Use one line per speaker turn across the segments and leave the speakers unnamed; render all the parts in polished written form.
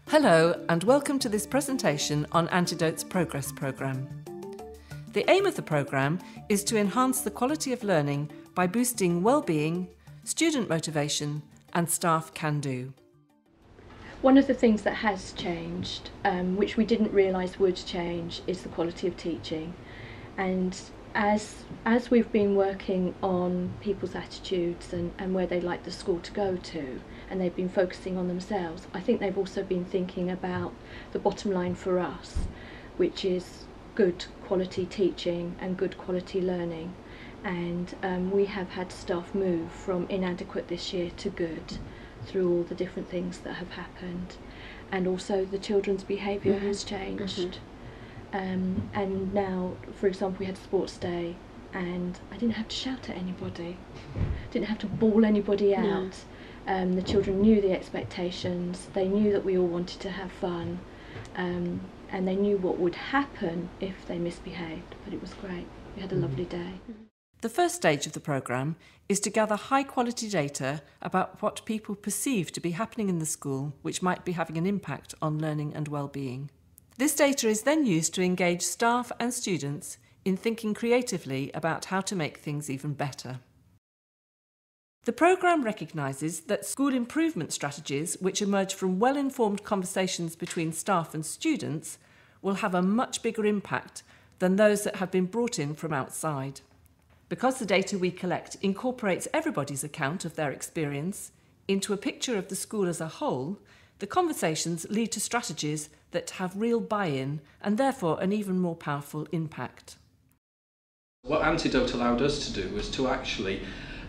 Hello and welcome to this presentation on Antidote's Progress programme. The aim of the programme is to enhance the quality of learning by boosting well-being, student motivation and staff can-do.
One of the things that has changed, which we didn't realise would change, is the quality of teaching. And as we've been working on people's attitudes and where they like the school to go to, and they've been focusing on themselves, I think they've also been thinking about the bottom line for us, which is good quality teaching and good quality learning. And we have had staff move from inadequate this year to good through all the different things that have happened. And also the children's behaviour has changed. And now, for example, we had sports day and I didn't have to shout at anybody, didn't have to bawl anybody out. The children knew the expectations, they knew that we all wanted to have fun, and they knew what would happen if they misbehaved, but it was great. We had a lovely day.
The first stage of the programme is to gather high-quality data about what people perceive to be happening in the school which might be having an impact on learning and well-being. This data is then used to engage staff and students in thinking creatively about how to make things even better. The programme recognises that school improvement strategies which emerge from well-informed conversations between staff and students will have a much bigger impact than those that have been brought in from outside. Because the data we collect incorporates everybody's account of their experience into a picture of the school as a whole, the conversations lead to strategies that have real buy-in and therefore an even more powerful impact.
What Antidote allowed us to do was to actually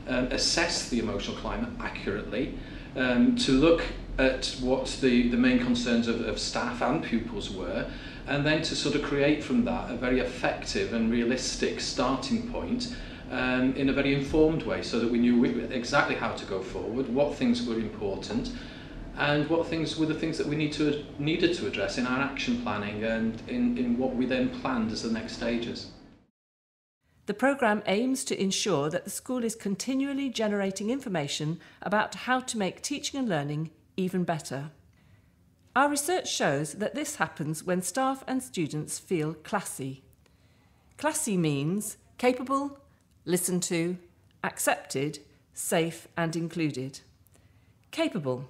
assess the emotional climate accurately, to look at what the main concerns of staff and pupils were, and then to sort of create from that a very effective and realistic starting point in a very informed way, so that we knew exactly how to go forward, what things were important, and what things were the things that we needed to address in our action planning and in what we then planned as the next stages.
The programme aims to ensure that the school is continually generating information about how to make teaching and learning even better. Our research shows that this happens when staff and students feel classy. Classy means capable, listened to, accepted, safe and included. Capable.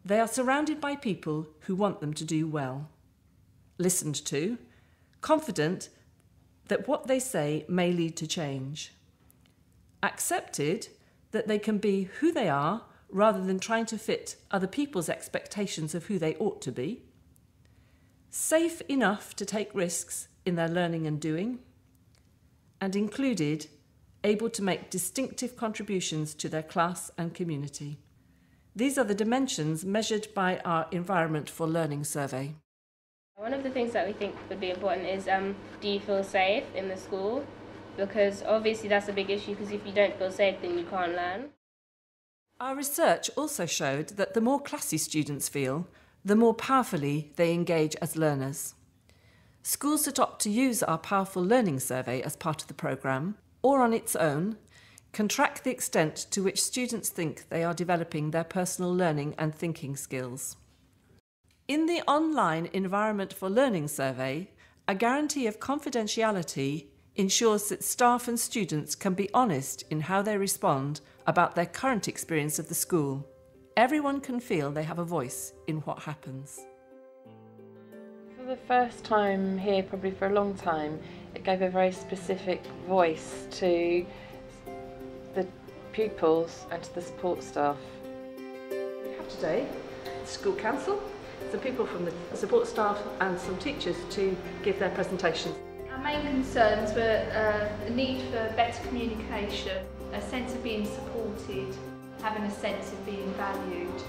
They are surrounded by people who want them to do well. Listened to. Confident that what they say may lead to change. Accepted that they can be who they are rather than trying to fit other people's expectations of who they ought to be. Safe enough to take risks in their learning and doing. And included, able to make distinctive contributions to their class and community. These are the dimensions measured by our Environment for Learning survey.
One of the things that we think would be important is, do you feel safe in the school? Because obviously that's a big issue, because if you don't feel safe then you can't learn.
Our research also showed that the more classy students feel, the more powerfully they engage as learners. Schools that opt to use our Powerful Learning survey as part of the programme, or on its own, can track the extent to which students think they are developing their personal learning and thinking skills. In the online Environment for Learning survey, a guarantee of confidentiality ensures that staff and students can be honest in how they respond about their current experience of the school. Everyone can feel they have a voice in what happens.
For the first time here, probably for a long time, it gave a very specific voice to the pupils and to the support staff.
We have today the school council, some people from the support staff and some teachers to give their presentations.
Our main concerns were a need for better communication, a sense of being supported, having a sense of being valued.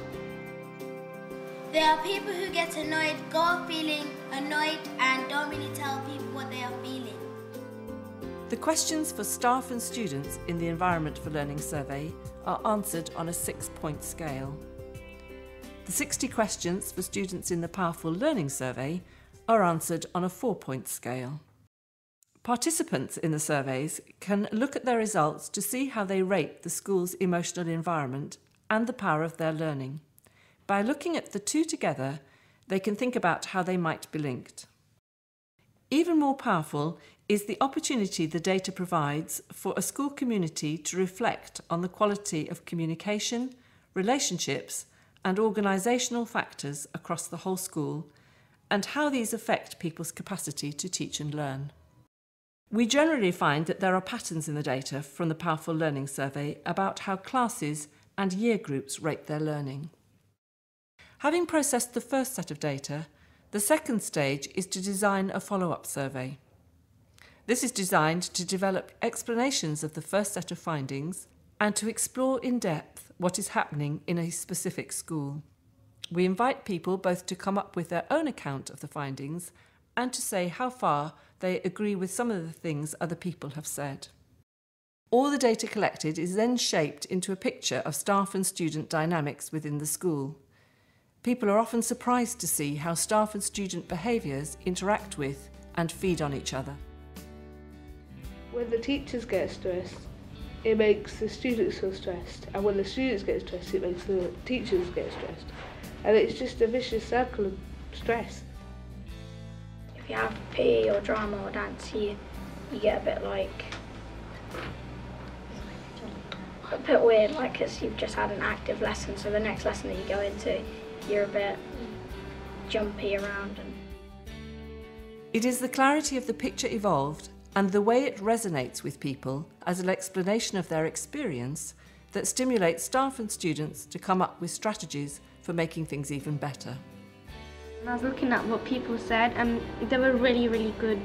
There are people who get annoyed, go off feeling annoyed and don't really tell people what they are feeling.
The questions for staff and students in the Environment for Learning survey are answered on a 6-point scale. The 60 questions for students in the Powerful Learning survey are answered on a 4-point scale. Participants in the surveys can look at their results to see how they rate the school's emotional environment and the power of their learning. By looking at the two together, They can think about how they might be linked. Even more powerful is the opportunity the data provides for a school community to reflect on the quality of communication, relationships, and organisational factors across the whole school, and how these affect people's capacity to teach and learn. We generally find that there are patterns in the data from the Powerful Learning Survey about how classes and year groups rate their learning. Having processed the first set of data, the second stage is to design a follow-up survey. This is designed to develop explanations of the first set of findings and to explore in depth what is happening in a specific school. We invite people both to come up with their own account of the findings and to say how far they agree with some of the things other people have said. All the data collected is then shaped into a picture of staff and student dynamics within the school. People are often surprised to see how staff and student behaviours interact with and feed on each other.
When the teachers get stressed, it makes the students feel stressed, and when the students get stressed, it makes the teachers get stressed. And it's just a vicious circle of stress.
If you have PE or drama or dance, you get a bit weird, like, because you've just had an active lesson, so the next lesson that you go into, you're a bit jumpy around.
It is the clarity of the picture evolved and the way it resonates with people as an explanation of their experience that stimulates staff and students to come up with strategies for making things even better.
I was looking at what people said and there were really, really good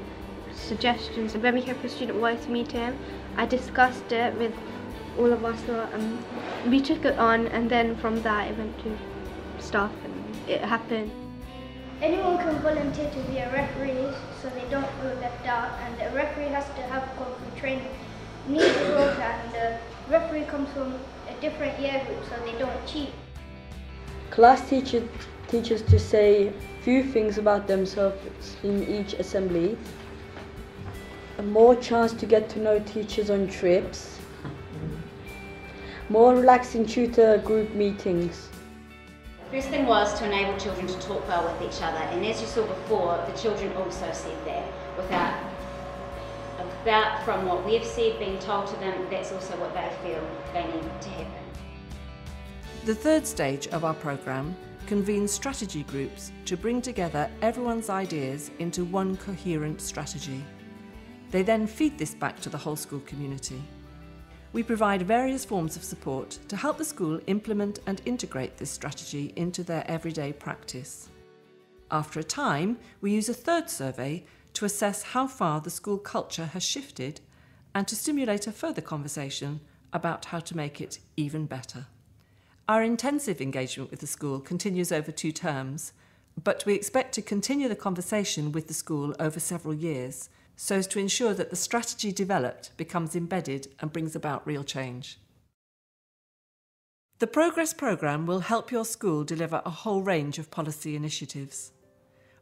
suggestions. When we came for student voice meeting, I discussed it with all of us and we took it on, and then from that it went to staff and it happened.
Anyone can volunteer to be a referee so they don't feel left out, and the referee has to have gone through training. Needs growth, and the referee comes from a different year group so they don't cheat.
Class teachers to say few things about themselves in each assembly. A more chance to get to know teachers on trips. More relaxing tutor group meetings.
First thing was to enable children to talk well with each other, and as you saw before, the children also said that without from what we've said being told to them, that's also what they feel they need to happen.
The third stage of our programme convenes strategy groups to bring together everyone's ideas into one coherent strategy. They then feed this back to the whole school community. We provide various forms of support to help the school implement and integrate this strategy into their everyday practice. After a time, we use a third survey to assess how far the school culture has shifted and to stimulate a further conversation about how to make it even better. Our intensive engagement with the school continues over 2 terms, but we expect to continue the conversation with the school over several years, so as to ensure that the strategy developed becomes embedded and brings about real change. The Progress programme will help your school deliver a whole range of policy initiatives.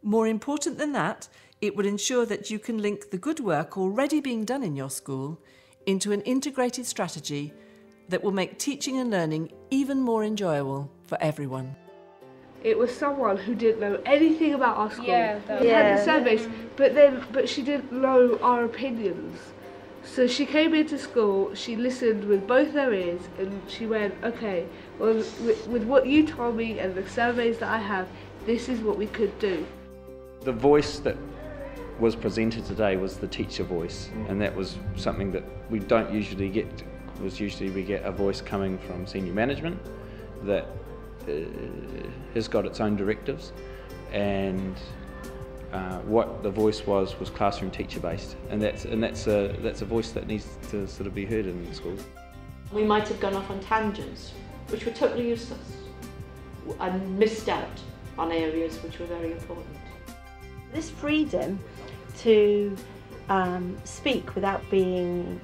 More important than that, it will ensure that you can link the good work already being done in your school into an integrated strategy that will make teaching and learning even more enjoyable for everyone.
It was someone who didn't know anything about our school.
Yeah,
we had the surveys, but she didn't know our opinions. So she came into school, she listened with both her ears, and she went, okay, well, with what you told me and the surveys that I have, this is what we could do.
The voice that was presented today was the teacher voice, and that was something that we don't usually get. Usually we get a voice coming from senior management that has got its own directives, and what the voice was classroom teacher based, and that's a voice that needs to sort of be heard in schools.
We might have gone off on tangents which were totally useless and missed out on areas which were very important.
This freedom to speak without being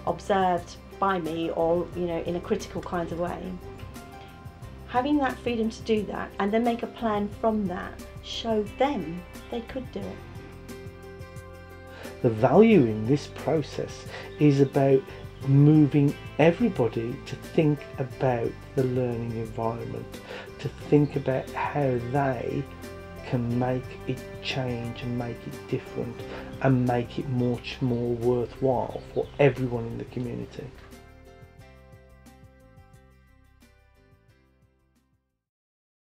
observed by me or in a critical kind of way. Having that freedom to do that and then make a plan from that showed them they could do it.
The value in this process is about moving everybody to think about the learning environment, to think about how they can make it change and make it different and make it much more worthwhile for everyone in the community.